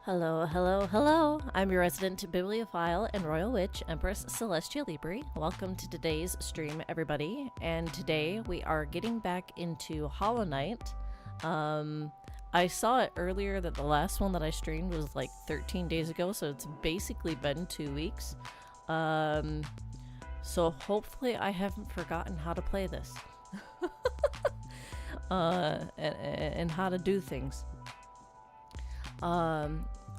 Hello, hello, hello. I'm your resident bibliophile and royal witch, Empress Celestia Libri. Welcome to today's stream, everybody. And today we are getting back into Hollow Knight. I saw it earlier that the last one that I streamed was like 13 days ago, so it's basically been 2 weeks. So hopefully I haven't forgotten how to play this. and how to do things.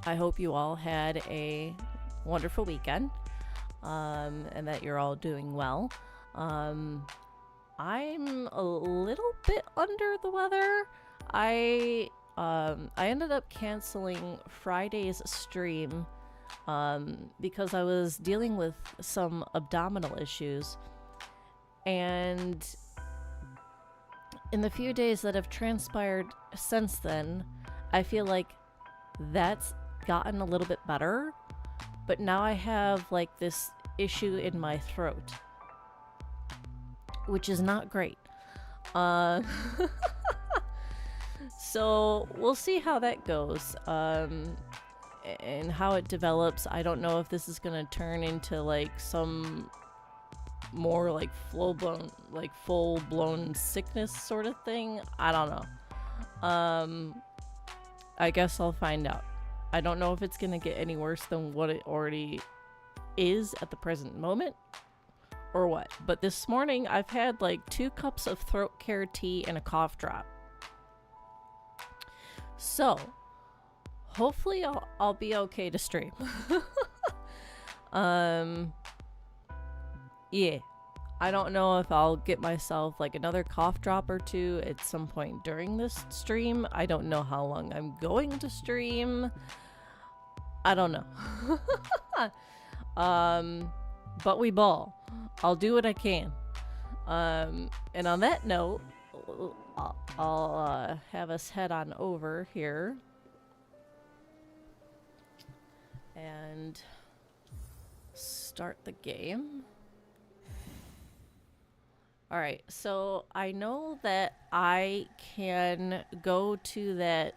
I hope you all had a wonderful weekend, and that you're all doing well. I'm a little bit under the weather. I ended up canceling Friday's stream because I was dealing with some abdominal issues, and in the few days that have transpired since then, I feel like that's gotten a little bit better, but now I have like this issue in my throat, which is not great. So we'll see how that goes, and how it develops. I don't know if this is gonna turn into like some more like full-blown sickness sort of thing. I don't know. I guess I'll find out. I don't know if it's gonna get any worse than what it already is at the present moment or what. But this morning I've had like 2 cups of throat care tea and a cough drop. So hopefully I'll be okay to stream. Yeah. I don't know if I'll get myself like another cough drop or 2 at some point during this stream. I don't know how long I'm going to stream. I don't know. But we ball. I'll do what I can. And on that note, I'll have us head on over here and start the game. Alright, so I know that I can go to that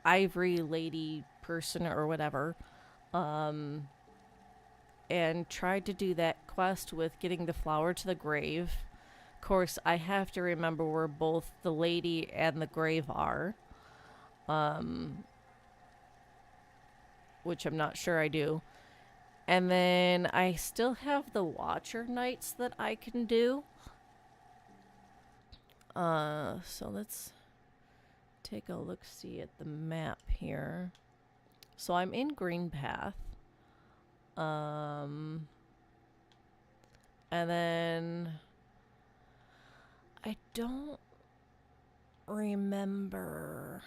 ivory lady person or whatever, and try to do that quest with getting the flower to the grave. Of course, I have to remember where both the lady and the grave are, which I'm not sure I do. And then I still have the Watcher Nights that I can do. So let's take a look-see at the map here. So I'm in Green Path. And then I don't remember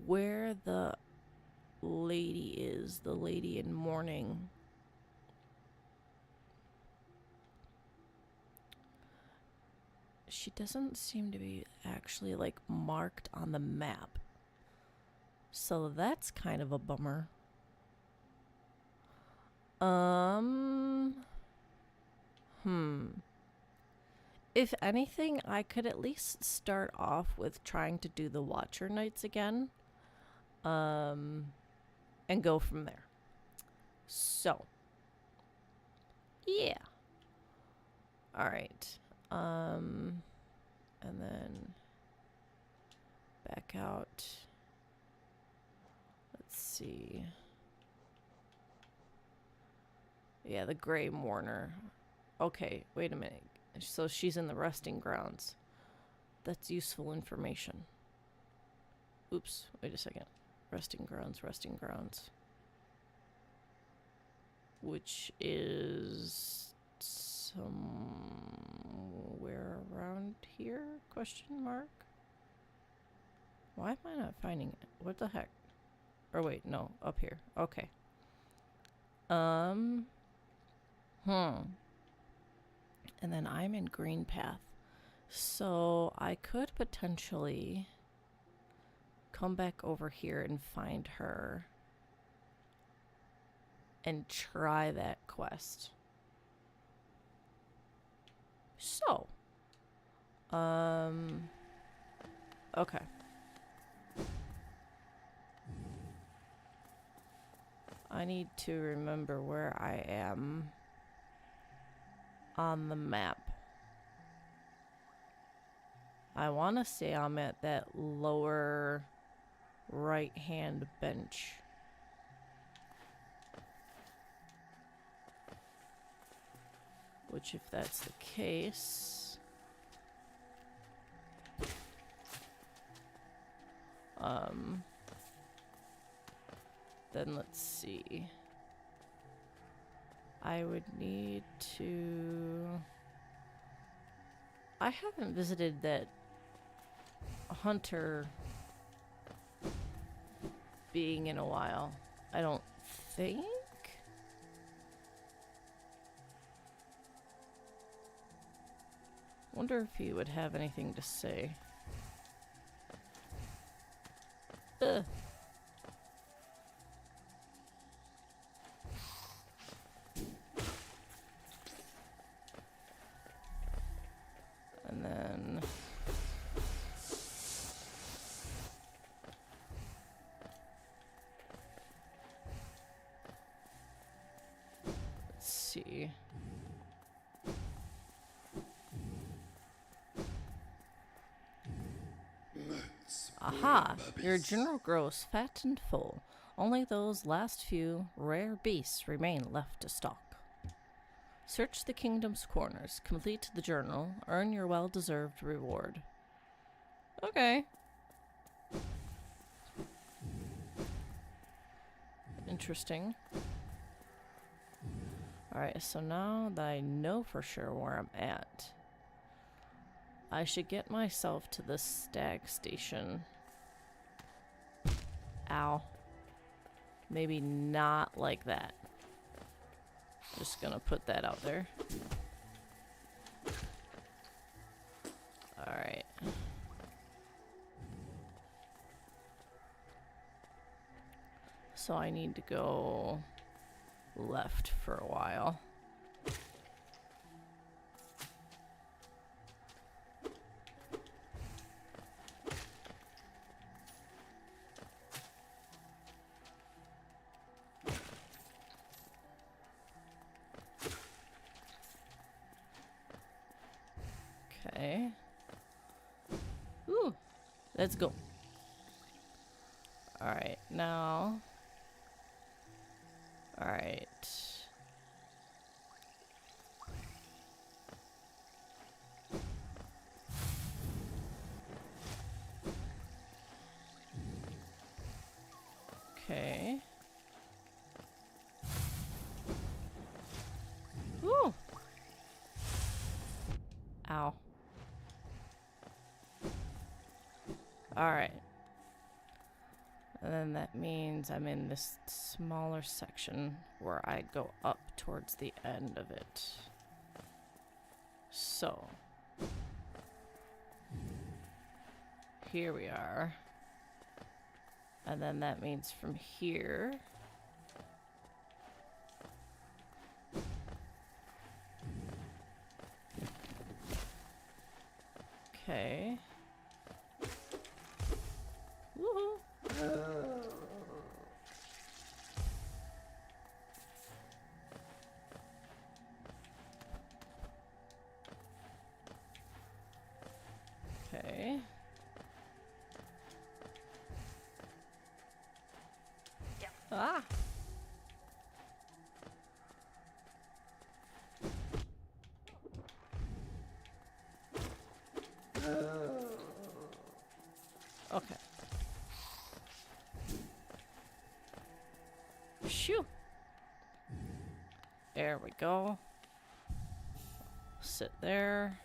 where the lady is, the lady in mourning. She doesn't seem to be actually like marked on the map. So that's kind of a bummer. If anything, I could at least start off with trying to do the Watcher Nights again. And go from there. So. Yeah. Alright. And then back out. Let's see. Yeah, the Grey Mourner. Okay, wait a minute. So she's in the resting grounds. That's useful information. Oops, wait a second. Resting grounds. Which is somewhere around here? Question mark? Why am I not finding it? What the heck? Or wait, no, up here. Okay. And then I'm in Green Path. So I could potentially come back over here and find her and try that quest. So, okay. I need to remember where I am on the map. I want to say I'm at that lower right-hand bench. Which, if that's the case... then let's see. I would need to... I haven't visited that hunter being in a while. I don't think. Wonder if he would have anything to say. Ugh. And then let's see. Aha! Your general grows fat and full. Only those last few rare beasts remain left to stalk. Search the kingdom's corners, complete the journal, earn your well-deserved reward. Okay. Interesting. Alright, so now that I know for sure where I'm at, I should get myself to the stag station. Ow. Maybe not like that. Just gonna put that out there. Alright. So I need to go left for a while. Okay. Ooh, let's go. All right, now. All right. Okay. Ooh. Ow. Alright. And then that means I'm in this smaller section where I go up towards the end of it. So. Here we are. And then that means from here. Okay. Woohoo! Okay. Ah! Okay. Shoo! There we go. Sit there.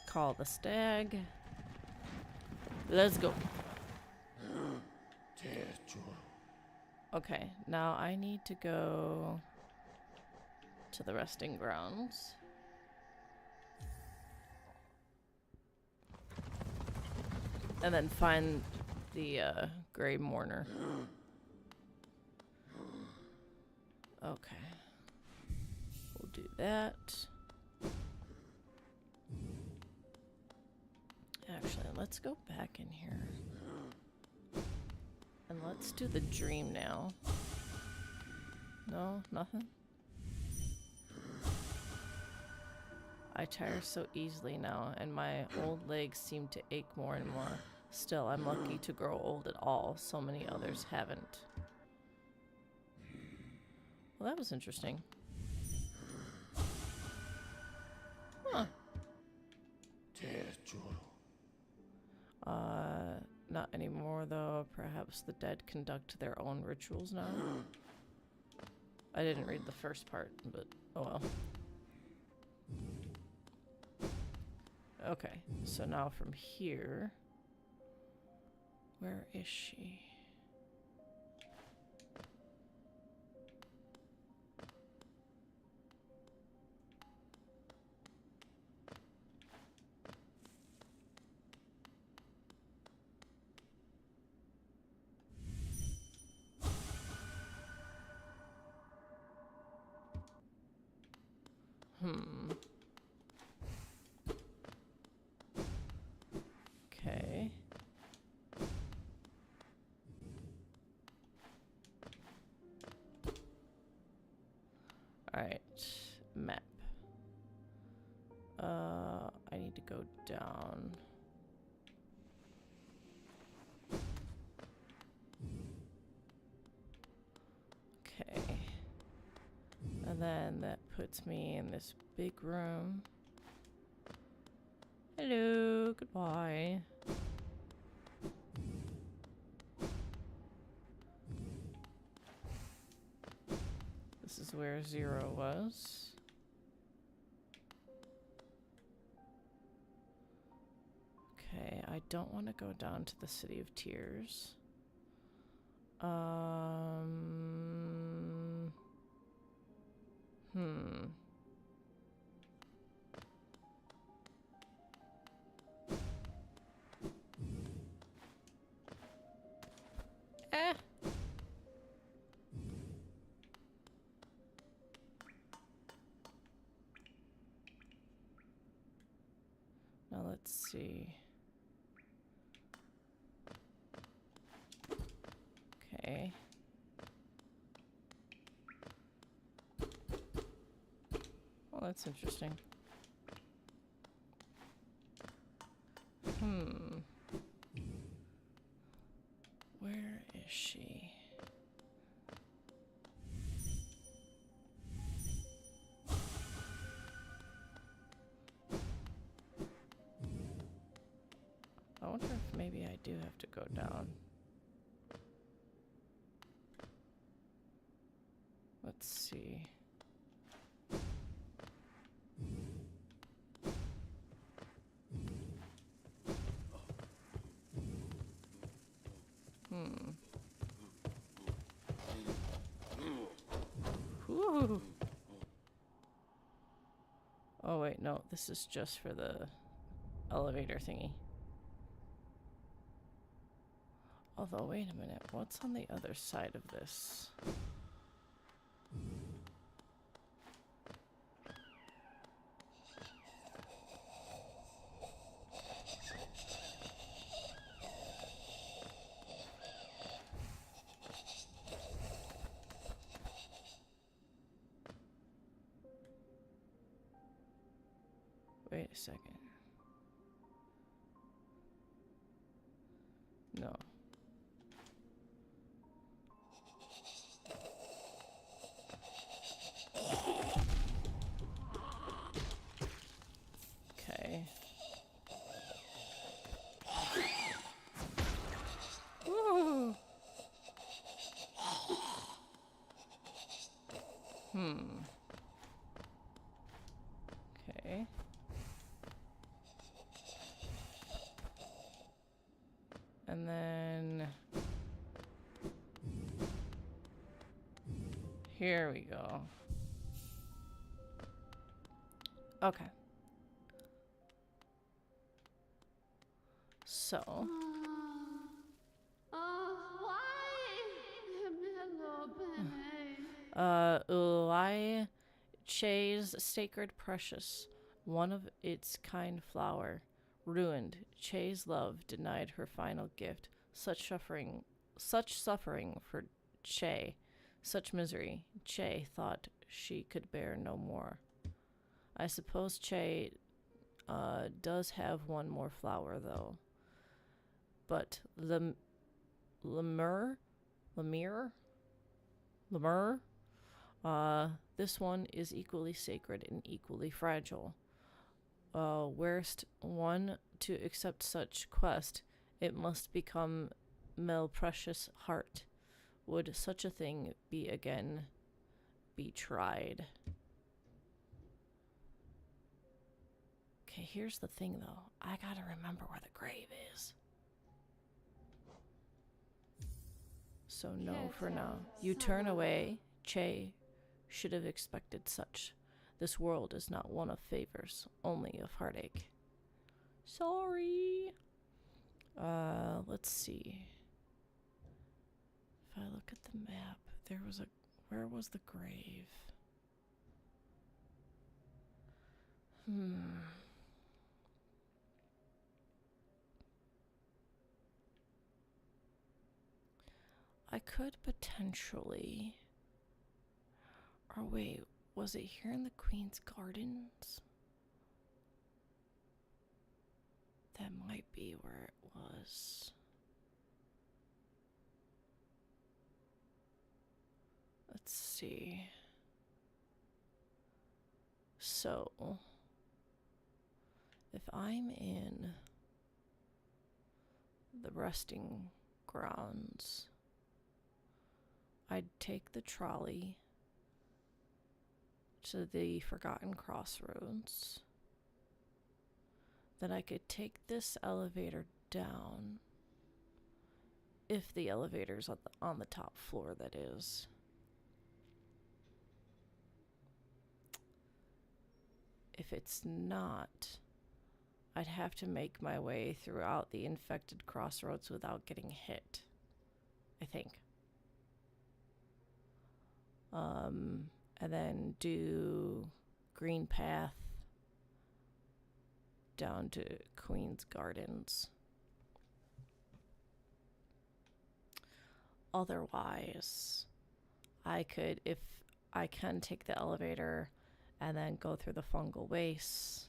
Call the stag. Let's go. Okay, now I need to go to the resting grounds. And then find the Grey Mourner. Okay. We'll do that. Actually, let's go back in here. And let's do the dream now. No, nothing? I tire so easily now, and my old legs seem to ache more and more. Still, I'm lucky to grow old at all. So many others haven't. Well, that was interesting. Huh. Not anymore, though. Perhaps the dead conduct their own rituals now. I didn't read the first part, but oh well. Okay, so now from here... Where is she? Okay. Alright. Map. I need to go down. Okay. And then that puts me in this big room. Hello, goodbye. This is where 0 was. Okay, I don't want to go down to the City of Tears. Eh. Now let's see. Okay. Well, that's interesting. Where is she? I wonder if maybe I do have to go down. Let's see. Whew. Oh wait, no, this is just for the elevator thingy. Although, wait a minute, what's on the other side of this? Wait a second. No. Okay. Woo! Okay. And then here we go. Okay. So. Why Che's sacred precious, one of its kind flower, ruined, Che's love denied her final gift. Such suffering for Che, Such misery, Che thought she could bear no more. I suppose Che does have one more flower, though. But Lemur? This one is equally sacred and equally fragile. Werest one to accept such quest, it must become Mel precious heart. Would such a thing be tried? Okay, here's the thing though. I gotta remember where the grave is. So no for now. You turn away. Che should have expected such. This world is not one of favors, only of heartache. Sorry. Let's see. If I look at the map, where was the grave? I could potentially... Or wait, was it here in the Queen's Gardens? That might be where it was. Let's see. So, if I'm in the resting grounds, I'd take the trolley to the Forgotten Crossroads. Then I could take this elevator down. If the elevator's on the top floor, that is. If it's not, I'd have to make my way throughout the infected crossroads without getting hit, I think. And then do Green Path down to Queen's Gardens. Otherwise, if I can take the elevator and then go through the fungal wastes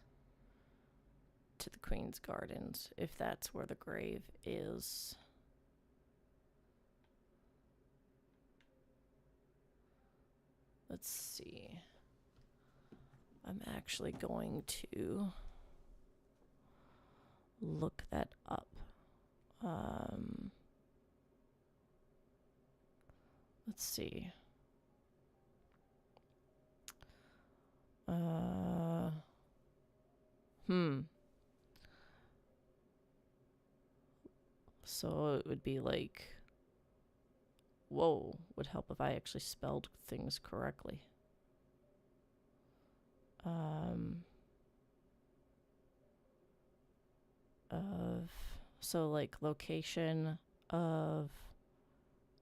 to the Queen's Gardens, if that's where the grave is. Let's see. I'm actually going to look that up. Let's see. So it would be like, whoa, would help if I actually spelled things correctly. So like location of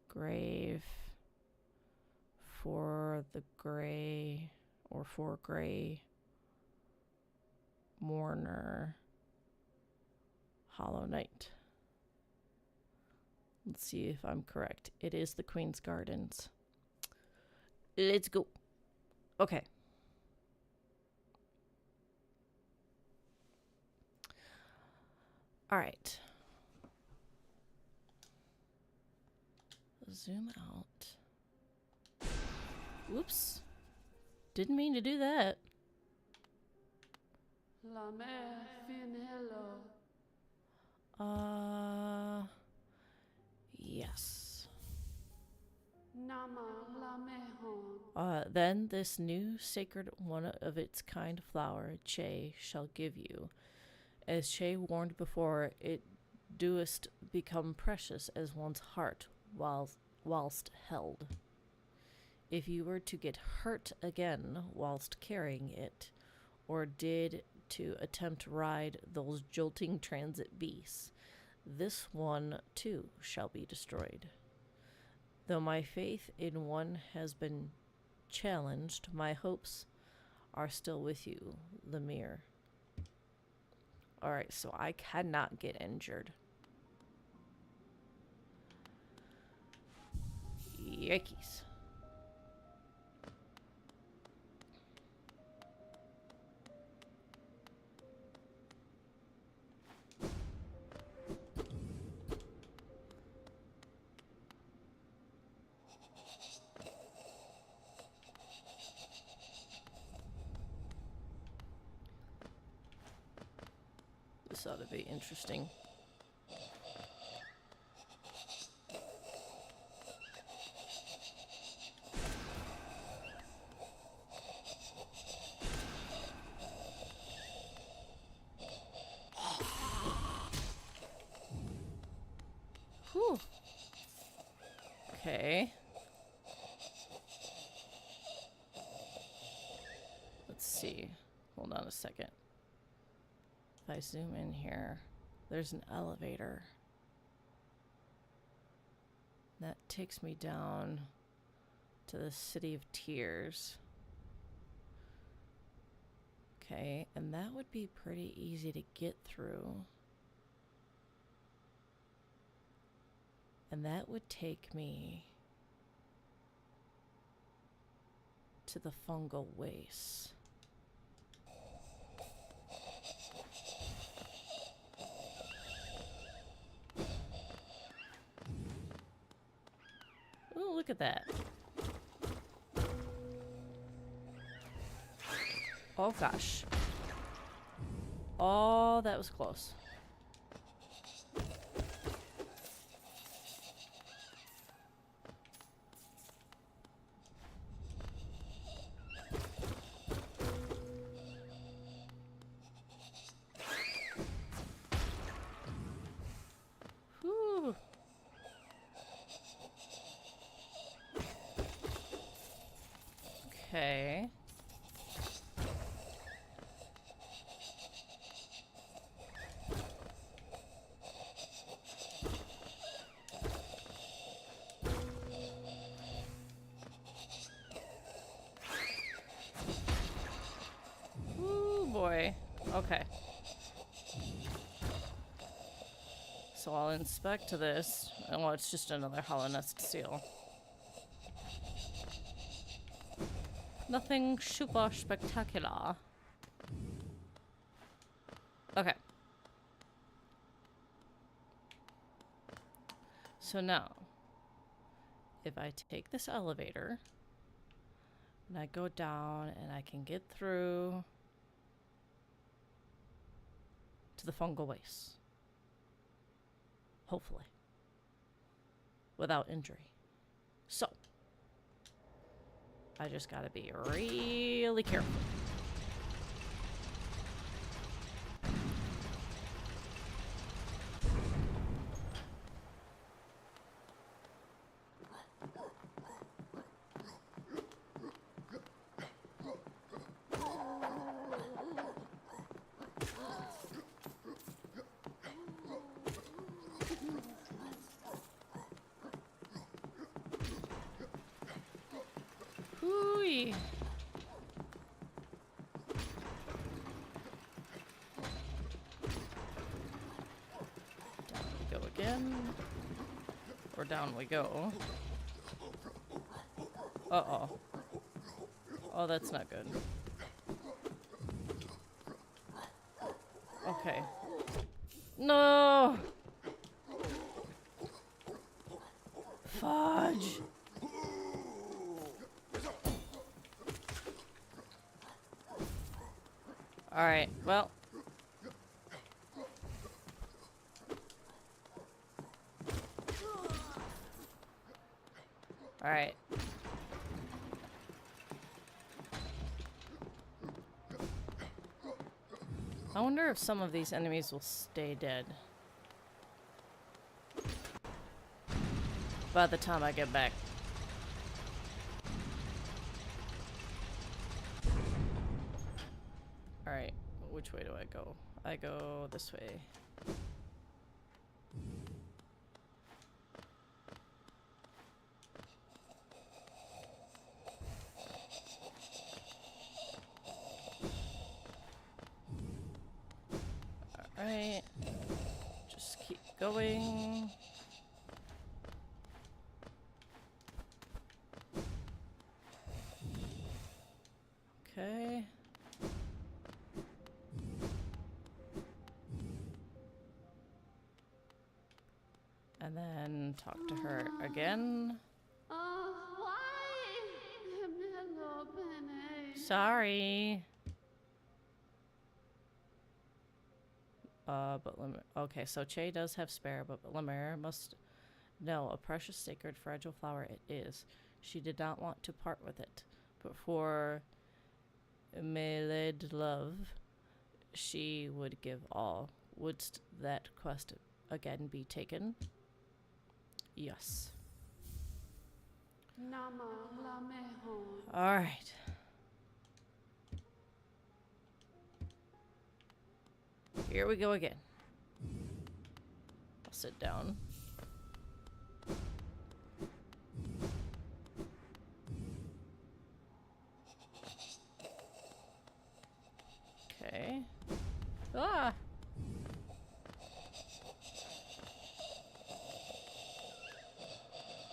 grave for the gray or for gray mourner Hollow Knight. Let's see if I'm correct. It is the Queen's Gardens. Let's go. Okay. All right. Zoom out. Whoops. Didn't mean to do that. La mer finello. Yes. Nama la mehon. Then this new sacred one of its kind flower, Che, shall give you. As Che warned before, it doest become precious as one's heart whilst held. If you were to get hurt again whilst carrying it, or did to attempt ride those jolting transit beasts, this one too shall be destroyed. Though my faith in one has been challenged, my hopes are still with you, Lemire. Alright, so I cannot get injured. Yikes. This ought to be interesting. Whew. Okay. Let's see. Hold on a second. If I zoom in here, there's an elevator. That takes me down to the City of Tears. Okay, and that would be pretty easy to get through. And that would take me to the fungal waste. Ooh, look at that. Oh gosh. Oh, that was close. Whew. Okay. Ooh, boy. Okay. So I'll inspect this. Oh, it's just another hollow nest seal. Nothing super spectacular. Okay. So now, if I take this elevator and I go down and I can get through to the fungal waste. Hopefully. Without injury. So, I just gotta be really careful. Hooey. Down we go again. Or down we go. Uh-oh. Oh, that's not good. Okay. No! Fudge! Alright, well. Alright. I wonder if some of these enemies will stay dead by the time I get back. Alright, which way do I go? I go this way. Alright. Just keep going. Okay. And then talk to her again. Sorry. But okay, so Che does have spare, but Lemare must know a precious, sacred, fragile flower it is. She did not want to part with it, but for Meled love, she would give all. Wouldst that quest again be taken? Yes. Nama la mehon. All right. Here we go again. I'll sit down. Okay. Ah!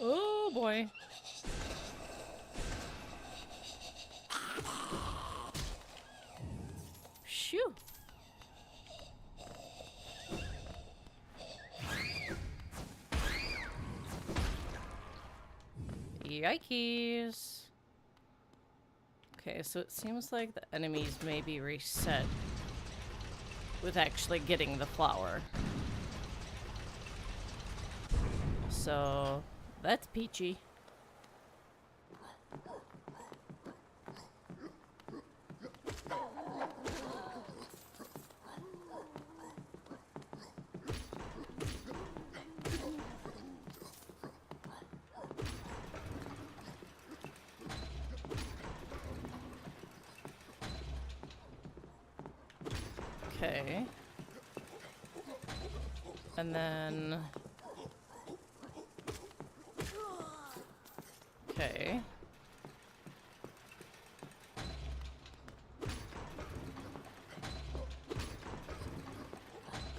Oh boy. Shoo! Yikes. Okay, so it seems like the enemies may be reset with actually getting the flower. So, that's peachy. Okay. And then... Okay.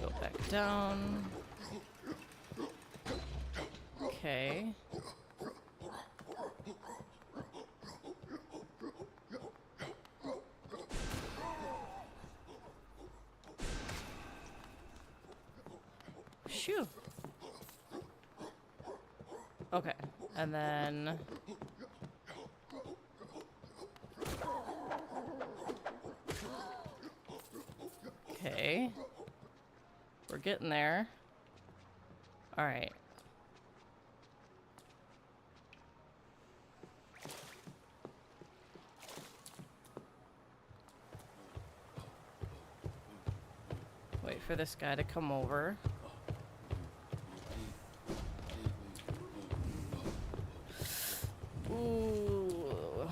Go back down. Okay. Shoo. Okay, and then... Okay. We're getting there. Alright. Wait for this guy to come over. Ooh.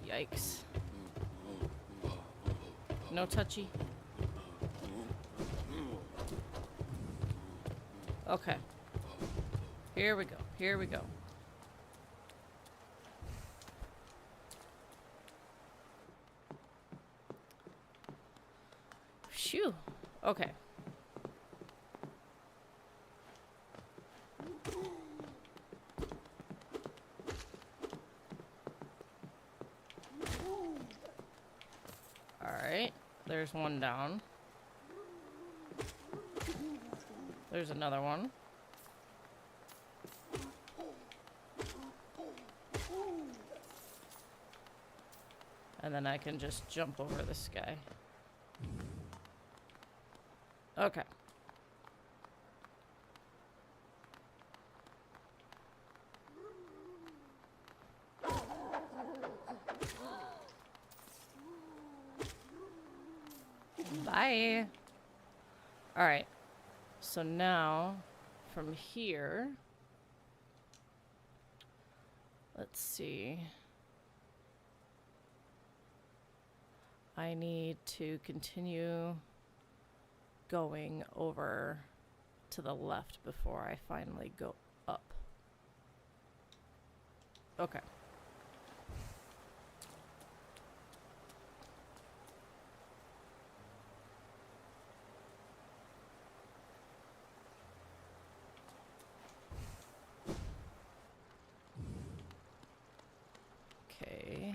Yikes. No touchy. Okay. Here we go. Here we go. Phew. Okay. Alright. There's one down. There's another one. And then I can just jump over this guy. Okay. Bye. All right. So now, from here, let's see. I need to continue going over to the left before I finally go up. Okay. Okay.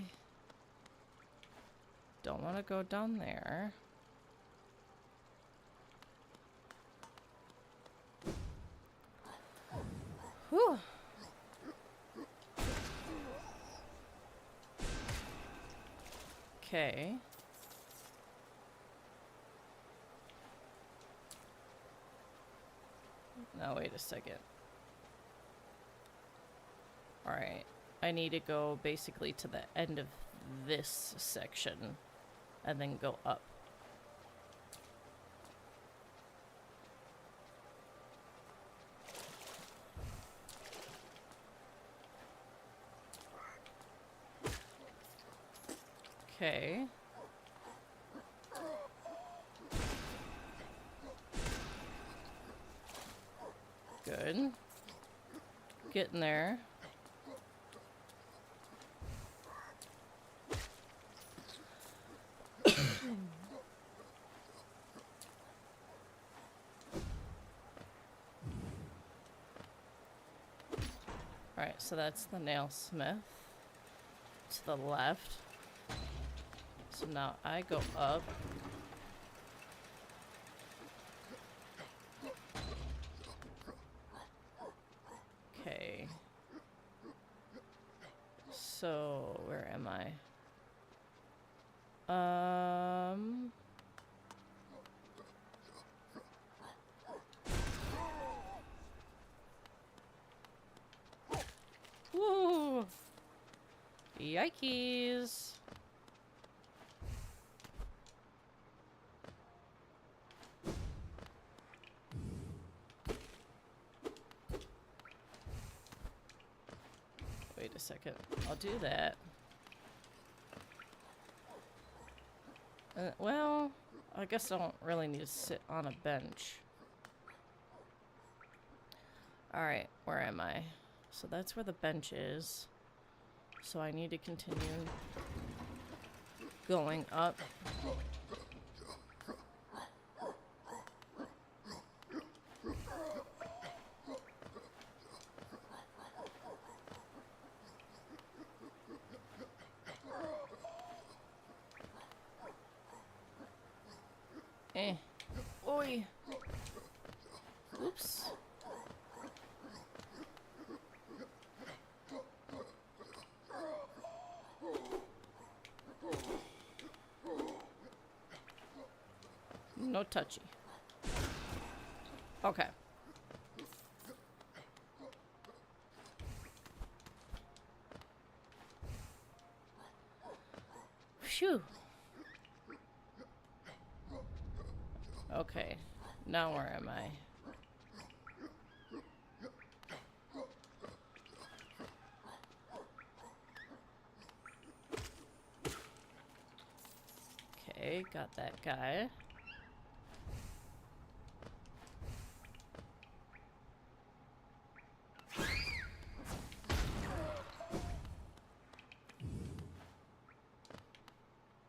Don't want to go down there. Whew. Okay. Now wait a second. Alright. I need to go basically to the end of this section and then go up. Okay. Good. Getting there. Alright, so that's the nailsmith. To the left. So now I go up. Okay. So, where am I? Woo! Yikes! Wait a second. I'll do that. Well, I guess I don't really need to sit on a bench. Alright, where am I? So that's where the bench is. So I need to continue going up. Oi. Oops. No touchy. Okay. Phew. Okay. Now where am I? Okay, got that guy.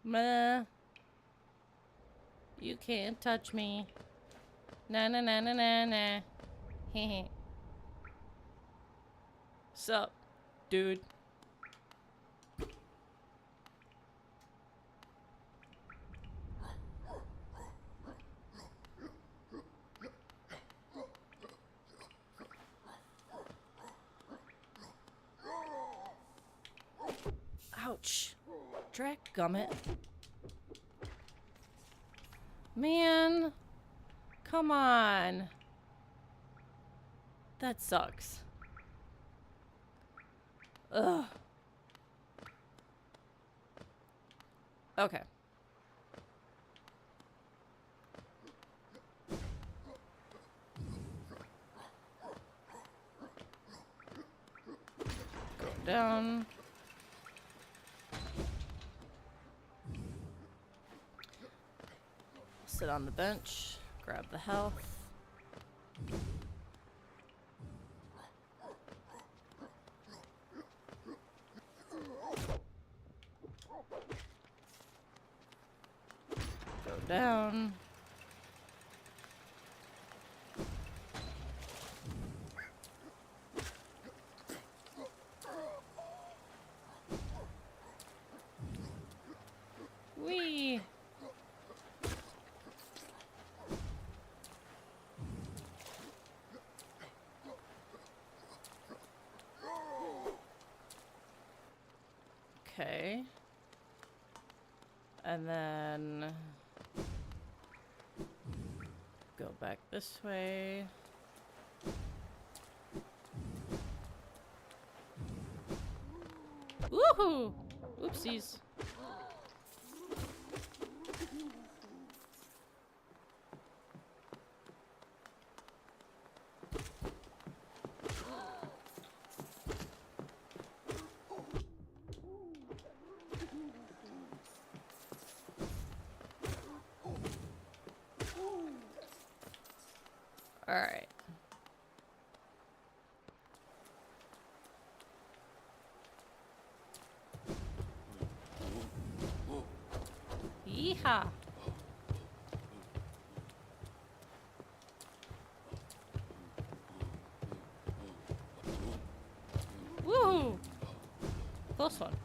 Meh. You can't touch me. Na na na na na na. Heh. Sup, dude? Ouch. Dragummit. Man. Come on. That sucks. Ugh. Okay. Go down. Sit on the bench. Grab the health. Go down. Whee! Okay. And then go back this way. Woohoo! Oopsies. All right. Yeehaw. Woo! Close one.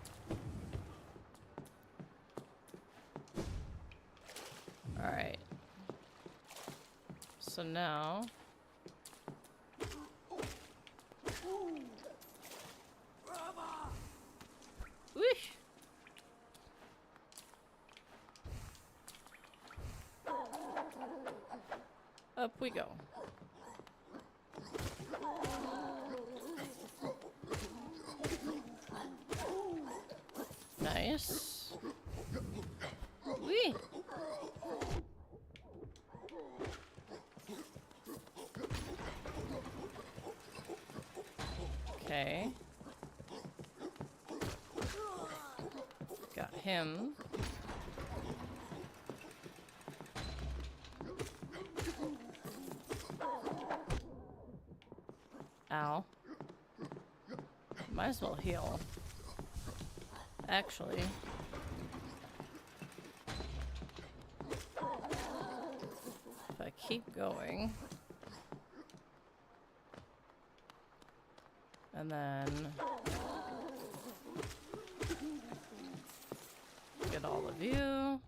All right. So now. Whoosh! Up we go. Nice. Whee! Okay. Got him. Ow. Might as well heal. Actually. If I keep going. And then get all of you.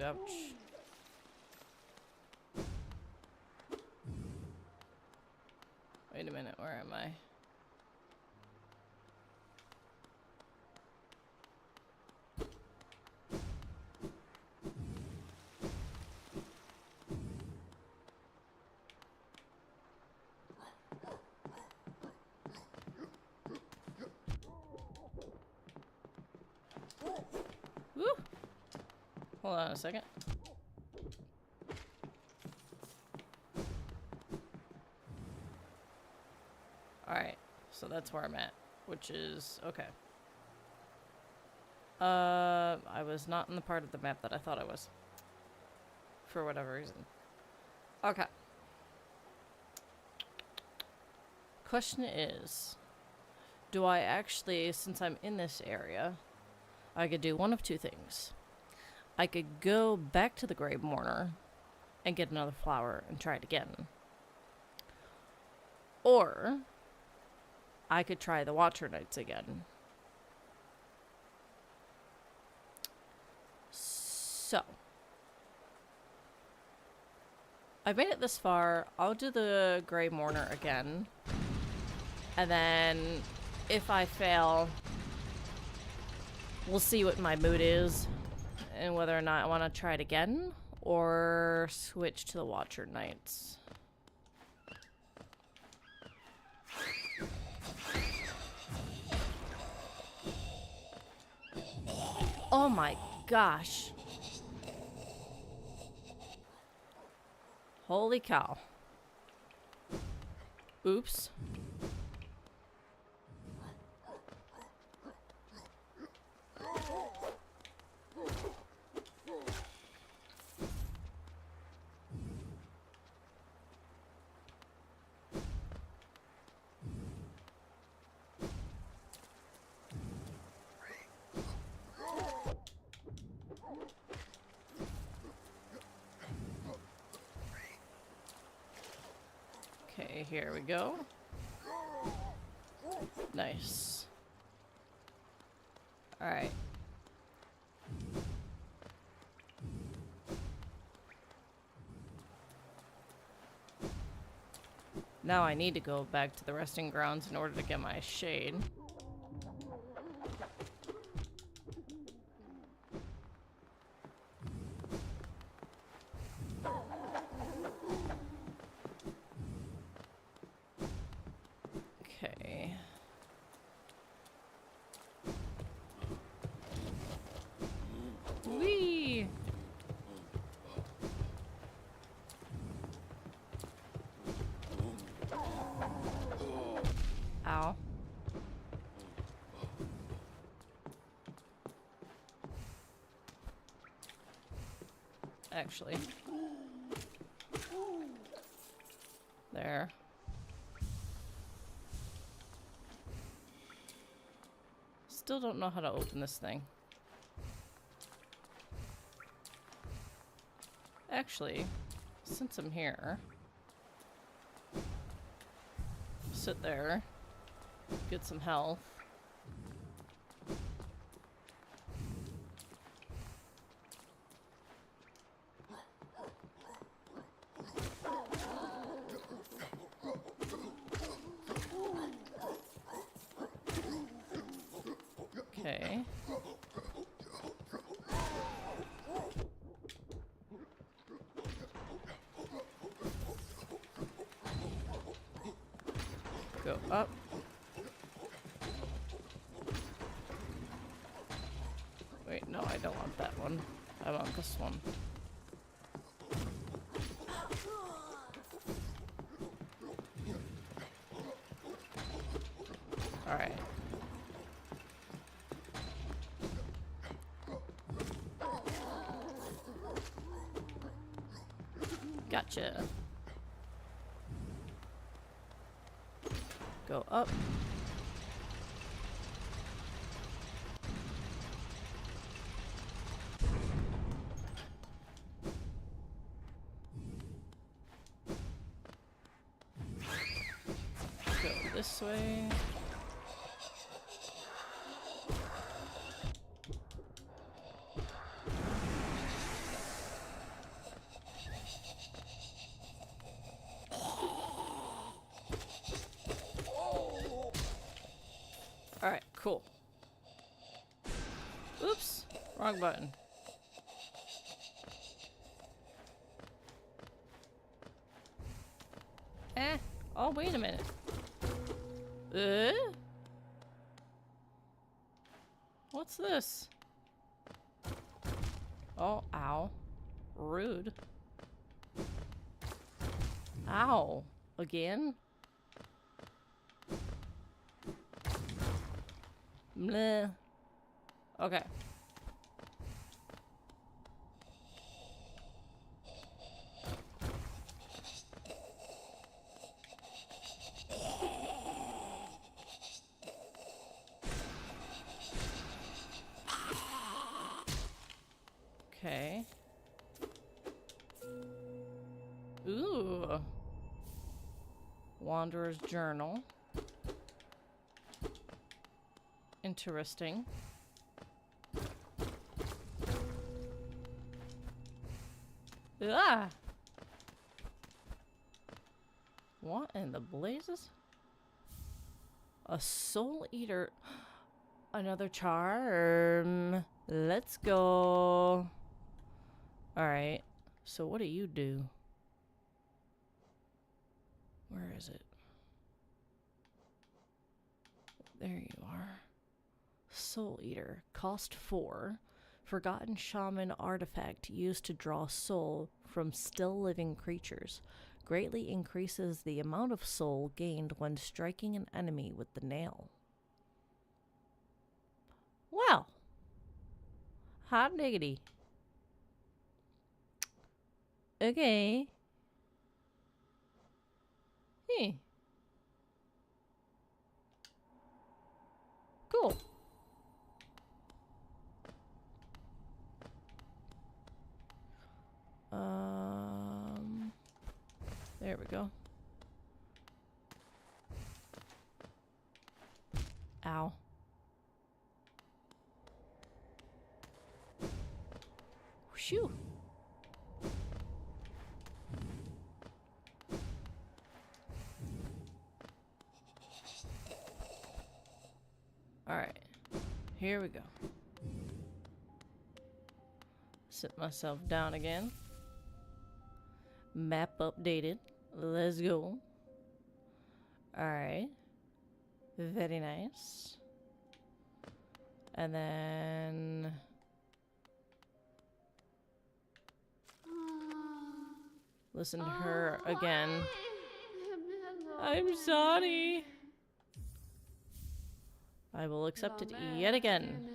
Ouch. Wait a minute, where am I? Woo! Hold on a second. Alright, so that's where I'm at, which is okay. I was not in the part of the map that I thought I was. For whatever reason. Okay. Question is, do I actually, since I'm in this area, I could do one of two things. I could go back to the Grave Mourner and get another flower and try it again. Or I could try the Watcher Knights again. So I've made it this far. I'll do the Grey Mourner again. And then if I fail, we'll see what my mood is and whether or not I want to try it again or switch to the Watcher Knights. Oh my gosh. Holy cow. Oops. Okay, here we go. Nice. All right. Now I need to go back to the resting grounds in order to get my shade. Okay. actually. There. Still don't know how to open this thing. Actually, since I'm here, sit there, get some health. Okay. Go up. Wait, no, I don't want that one. I want this one. Alright. Gotcha. Go up. Go this way. Alright, cool. Oops, wrong button. Oh, wait a minute. What's this? Oh, ow. Rude. Ow. Again? Meh. Okay. Okay. Ooh. Wanderer's Journal. Interesting. Ah! What in the blazes? A soul eater. Another charm. Let's go. Alright. So what do you do? Where is it? There you are. Soul Eater. Cost 4. Forgotten shaman artifact used to draw soul from still living creatures. Greatly increases the amount of soul gained when striking an enemy with the nail. Well. Hot diggity. Okay. Hey. Cool. There we go. Ow. Shoo. Alright. Here we go. Sit myself down again. Map updated. Let's go. Alright. Very nice. And then... listen to her again. I'm sorry. I will accept it yet again.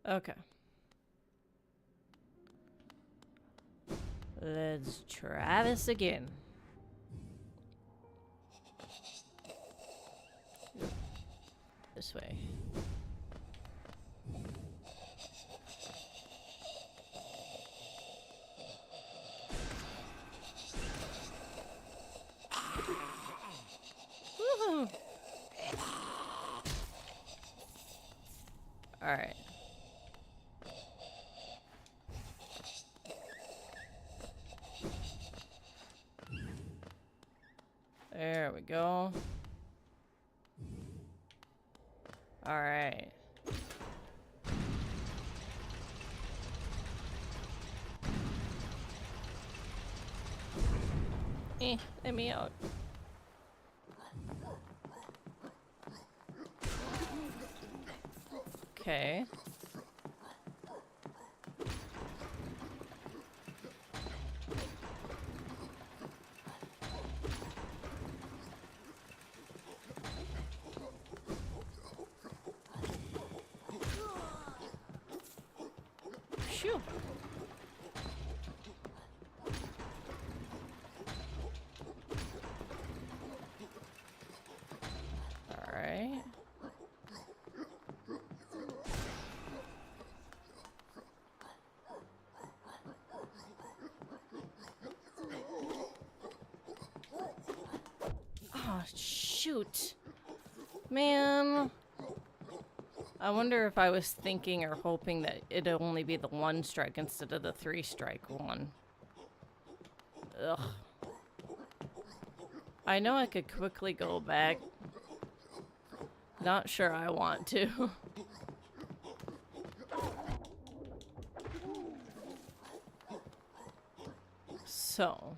Okay. Let's try this again. This way. Woohoo! Alright. There we go. Alright. Let me out. Okay. Phew. Alright. Oh, shoot. Man. I wonder if I was thinking or hoping that it'd only be the 1 strike instead of the 3 strike one. Ugh. I know I could quickly go back. Not sure I want to. So.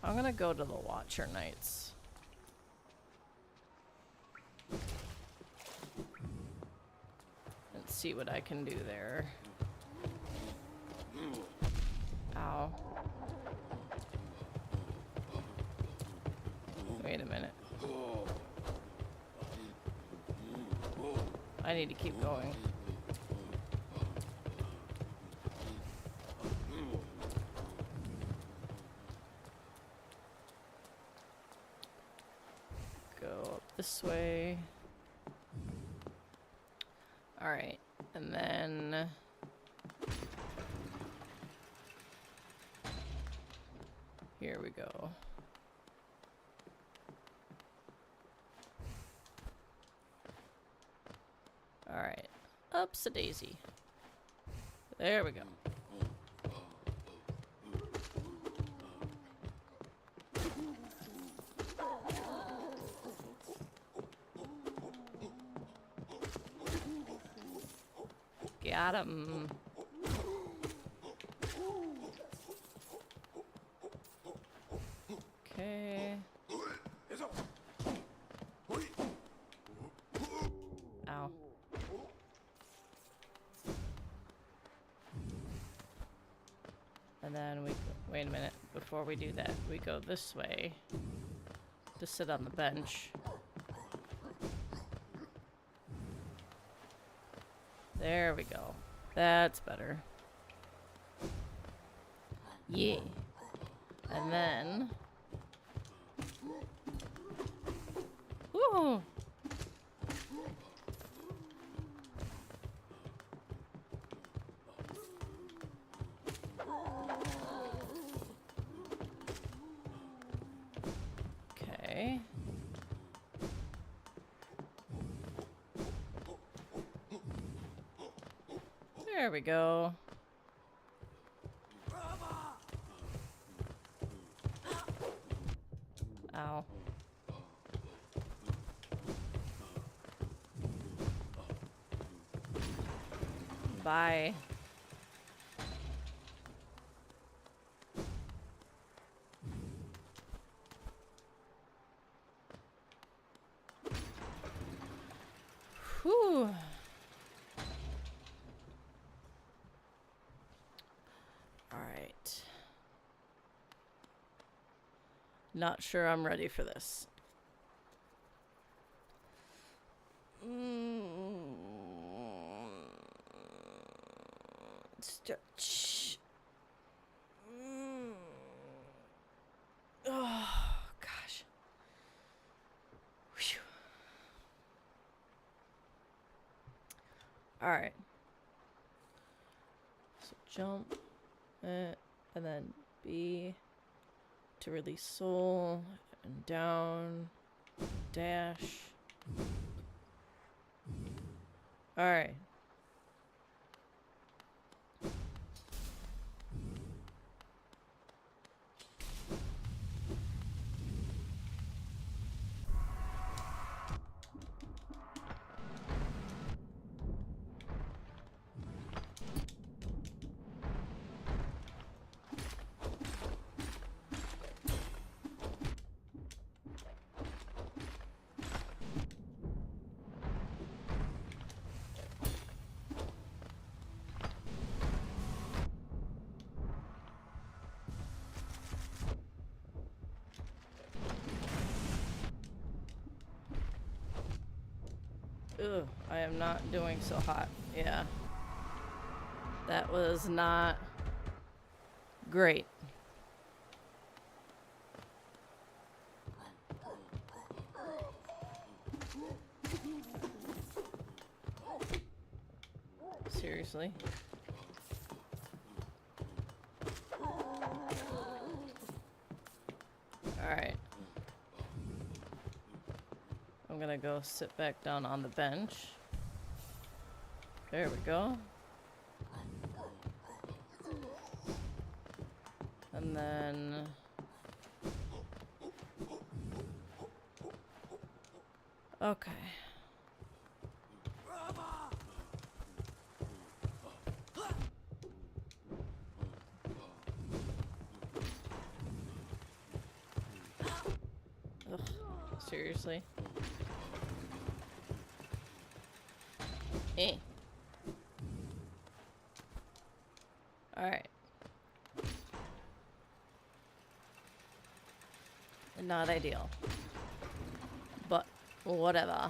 I'm gonna go to the Watcher Knights. See what I can do there. Ow. Wait a minute. I need to keep going. Go up this way. Alright. And then here we go. All right, ups a daisy. There we go. Got him. Okay. Ow. And then we wait a minute. Before we do that, we go this way to sit on the bench. There we go. That's better. Yeah. And then... Woo! Okay. There we go. Ow. Bye. Whew. All right. Not sure I'm ready for this. Shh. Oh, gosh. Whew. All right. So jump, and then B to release soul, and down, dash. All right. Ugh, I am not doing so hot. Yeah. That was not great. Seriously. Alright. I'm gonna go sit back down on the bench. There we go. And then... Okay. Ugh, seriously? Eh. Alright. Not ideal. But whatever.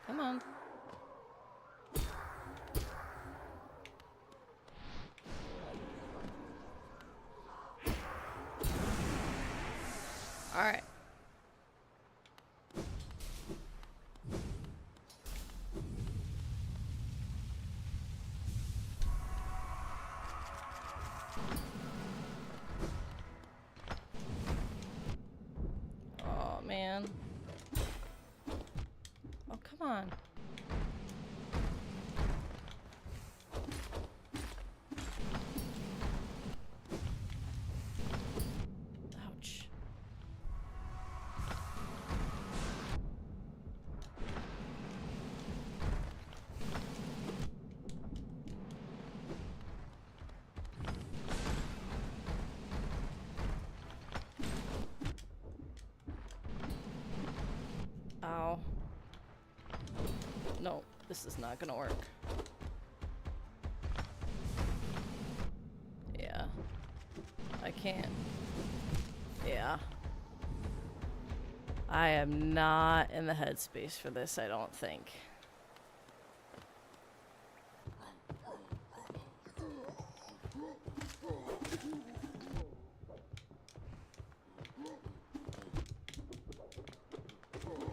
Come on. Alright. Oh, man. Oh, come on. Ouch. Ow. No, this is not gonna work. Yeah. I can't. Yeah. I am not in the headspace for this, I don't think.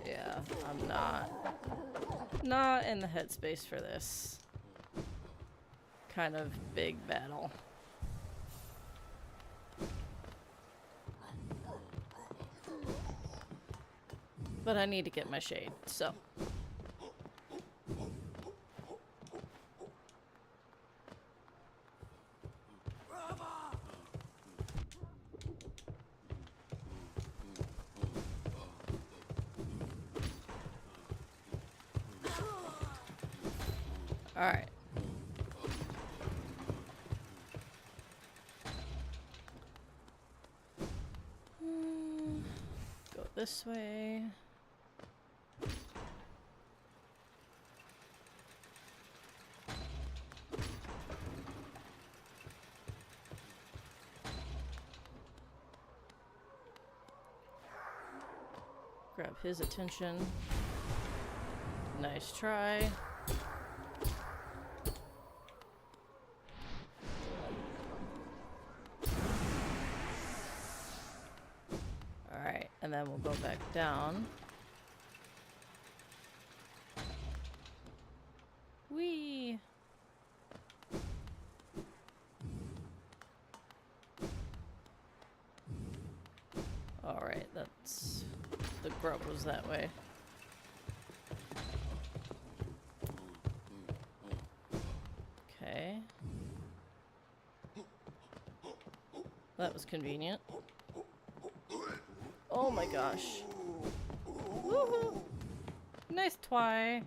Yeah, I'm not in the headspace for this kind of big battle. But I need to get my shade, so. Alright. Go this way. Grab his attention. Nice try. Alright, and then we'll go back down. Whee! Alright, that's... the grub was that way. Okay. That was convenient. Oh my gosh. Woohoo! Nice try.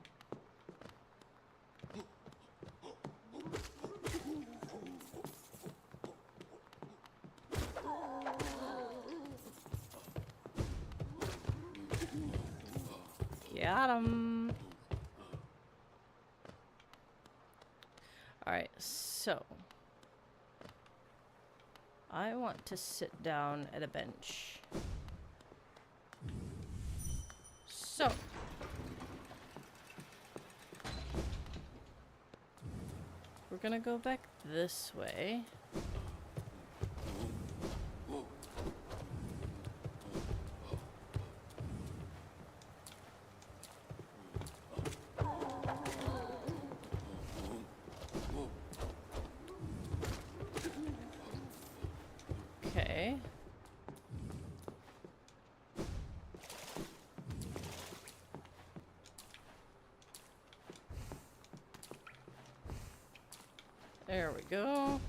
Got him. Alright, so I want to sit down at a bench. So we're gonna go back this way. Okay. There we go.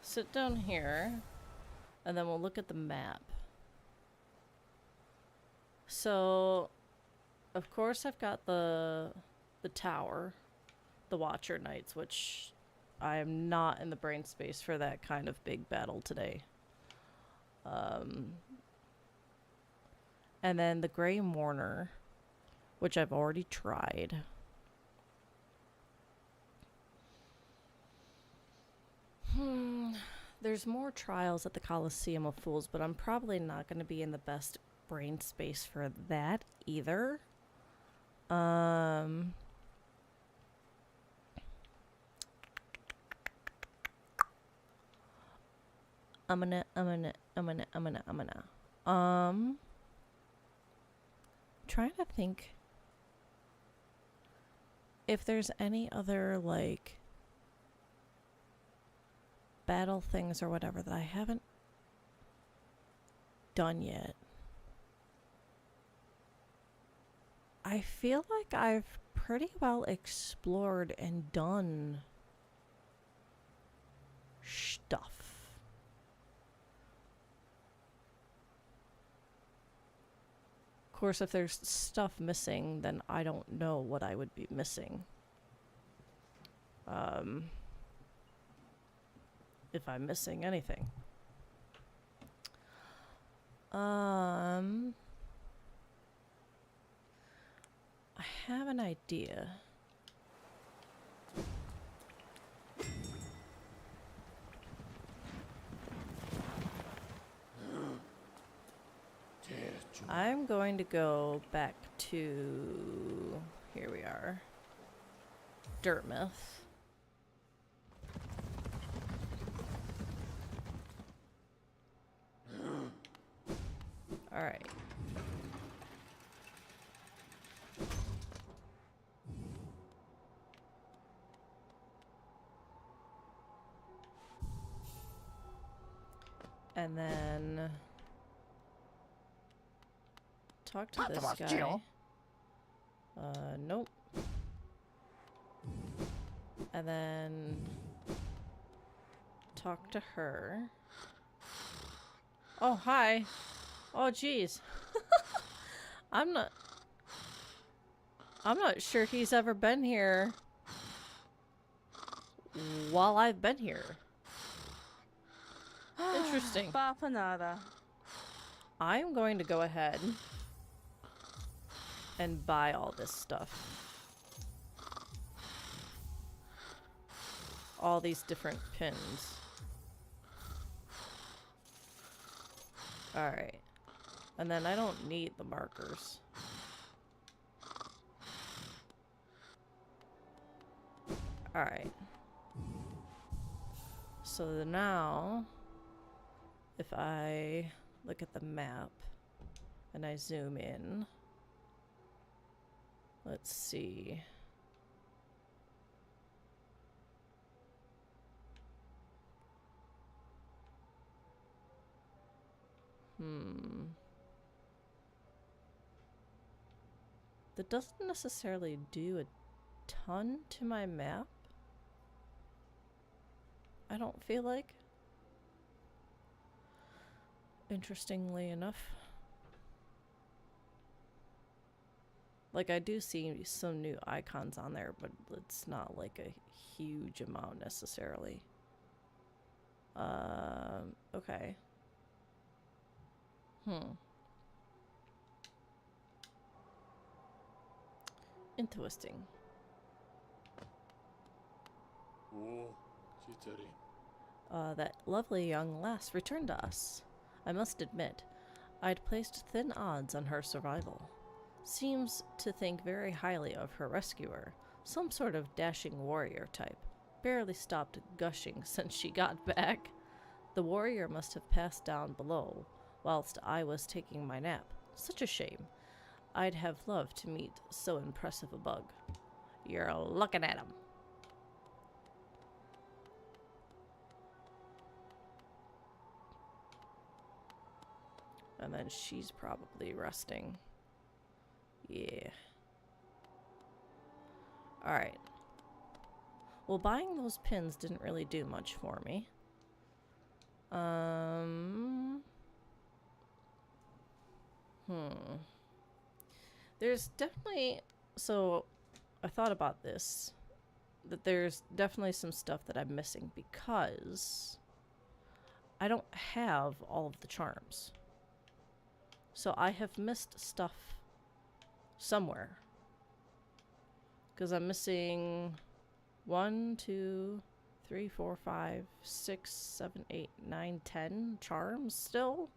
Sit down here, and then we'll look at the map. So, of course, I've got the tower, the Watcher Knights, which I am not in the brain space for that kind of big battle today. And then the Grey Mourner, which I've already tried. There's more trials at the Coliseum of Fools, but I'm probably not going to be in the best brain space for that either. I'm trying to think if there's any other, like, battle things or whatever that I haven't done yet. I feel like I've pretty well explored and done stuff. Of course, if there's stuff missing, then I don't know what I would be missing. If I'm missing anything. I have an idea. I'm going to go back to... here we are. Dirtmouth. Alright. And then... talk to this guy. Nope. And then... talk to her. Oh, hi. Oh, jeez. I'm not sure he's ever been here while I've been here. Interesting. I'm going to go ahead and buy all this stuff. All these different pins. Alright. And then I don't need the markers. Alright. So now, if I look at the map and I zoom in, let's see. That doesn't necessarily do a ton to my map. I don't feel like. Interestingly enough. Like, I do see some new icons on there, but it's not like a huge amount necessarily. Okay. Interesting. That lovely young lass returned to us. I must admit, I'd placed thin odds on her survival. Seems to think very highly of her rescuer, some sort of dashing warrior type. Barely stopped gushing since she got back. The warrior must have passed down below, whilst I was taking my nap. Such a shame. I'd have loved to meet so impressive a bug. You're looking at him. And then she's probably resting. Yeah. Alright. Well, buying those pins didn't really do much for me. There's definitely... So, I thought about this. That there's definitely some stuff that I'm missing because I don't have all of the charms. So I have missed stuff somewhere. Because I'm missing 1, 2, 3, 4, 5, 6, 7, 8, 9, 10 charms still.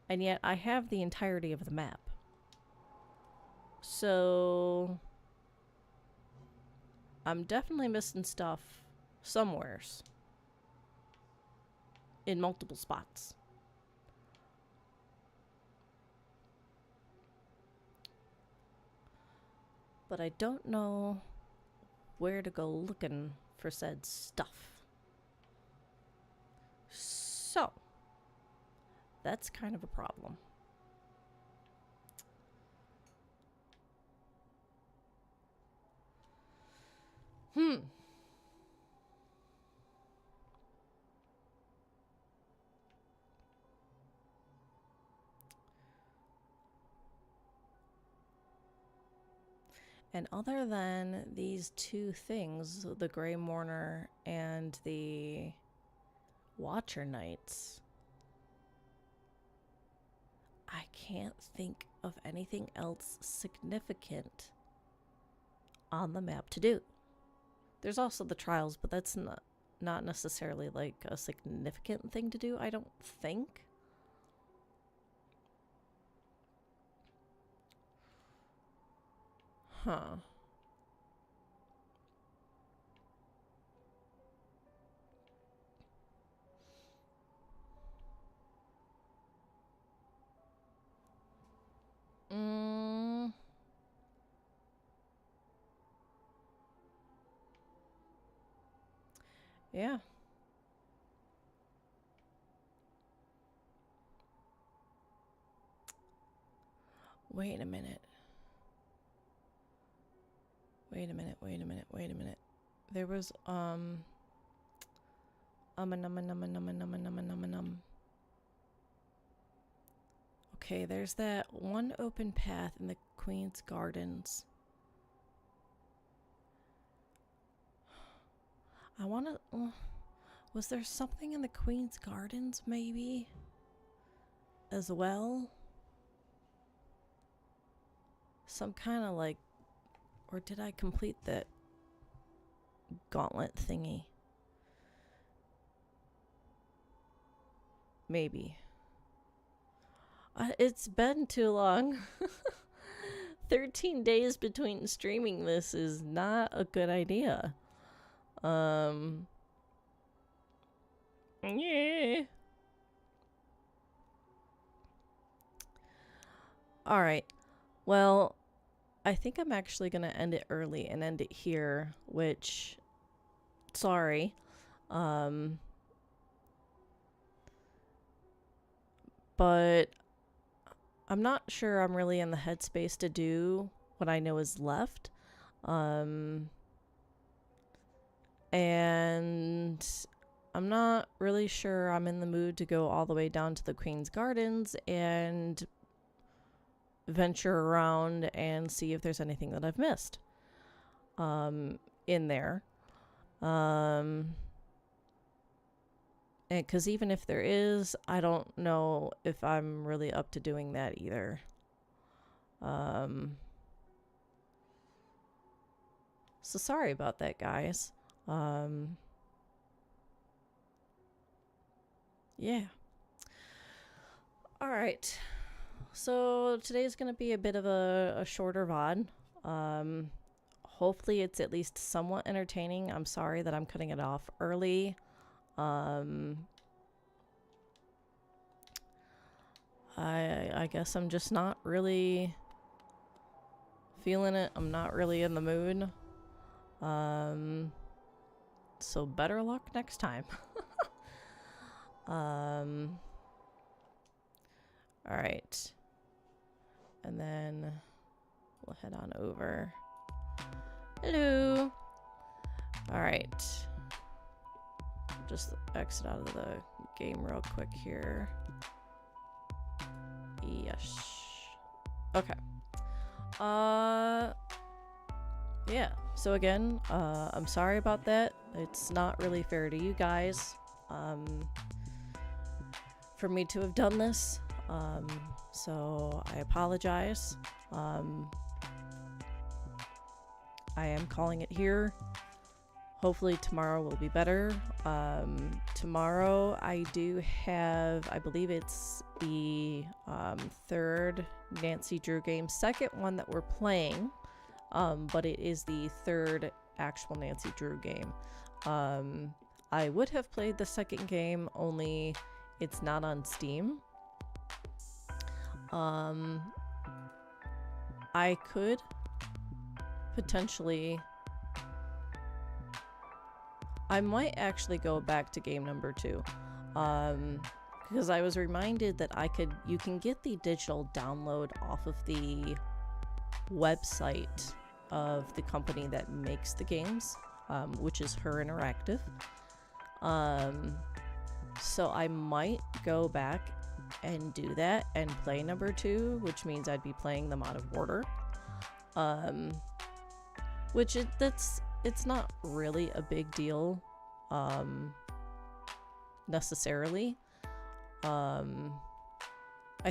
And yet I have the entirety of the map. So I'm definitely missing stuff somewheres. In multiple spots. But I don't know where to go looking for said stuff. So, that's kind of a problem. And other than these two things, the Grey Mourner and the Watcher Knights, I can't think of anything else significant on the map to do. There's also the trials, but that's not necessarily like a significant thing to do, I don't think. Huh. Yeah. Wait a minute. There was, Okay, there's that one open path in the Queen's Gardens. I wanna... was there something in the Queen's Gardens, maybe? As well? Some kind of like... Or did I complete that gauntlet thingy? Maybe. It's been too long. 13 days between streaming this is not a good idea. Yeah. All right. Well, I think I'm actually going to end it early and end it here, which, sorry. But I'm not sure I'm really in the headspace to do what I know is left. And I'm not really sure I'm in the mood to go all the way down to the Queen's Gardens and venture around and see if there's anything that I've missed in there. And because even if there is, I don't know if I'm really up to doing that either. So sorry about that, guys. Yeah. All right. So today's going to be a bit of a shorter VOD. Hopefully it's at least somewhat entertaining. I'm sorry that I'm cutting it off early. I guess I'm just not really feeling it. I'm not really in the mood. So better luck next time. All right. And then we'll head on over. Hello. All right. Just exit out of the game real quick here. Yes. Okay. Yeah. So again, I'm sorry about that. It's not really fair to you guys. For me to have done this. So I apologize. I am calling it here. Hopefully tomorrow will be better. Tomorrow I do have, I believe it's the third Nancy Drew game, second one that we're playing, but it is the third actual Nancy Drew game. I would have played the second game, only it's not on Steam. I could potentially, I might actually go back to game number 2, because I was reminded that you can get the digital download off of the website of the company that makes the games, which is Her Interactive. So I might go back and do that and play number 2, which means I'd be playing them out of order. Which it's not really a big deal, necessarily. I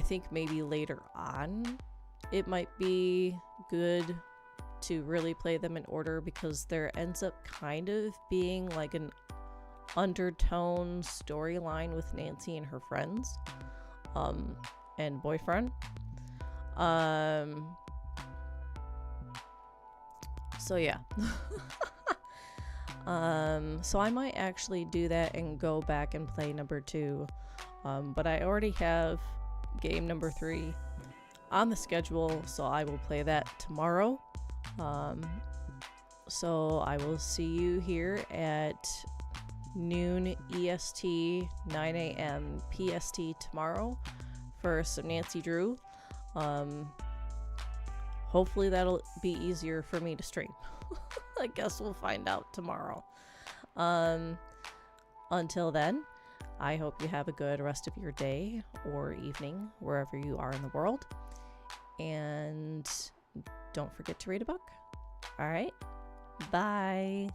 think maybe later on it might be good to really play them in order, because there ends up kind of being like an undertone storyline with Nancy and her friends and boyfriend. So yeah. So I might actually do that and go back and play number 2, but I already have game number 3 on the schedule, so I will play that tomorrow. So I will see you here at noon EST, 9 a.m. PST tomorrow for some Nancy Drew. Hopefully that'll be easier for me to stream. I guess we'll find out tomorrow. Until then, I hope you have a good rest of your day or evening, wherever you are in the world. And don't forget to read a book. All right. Bye.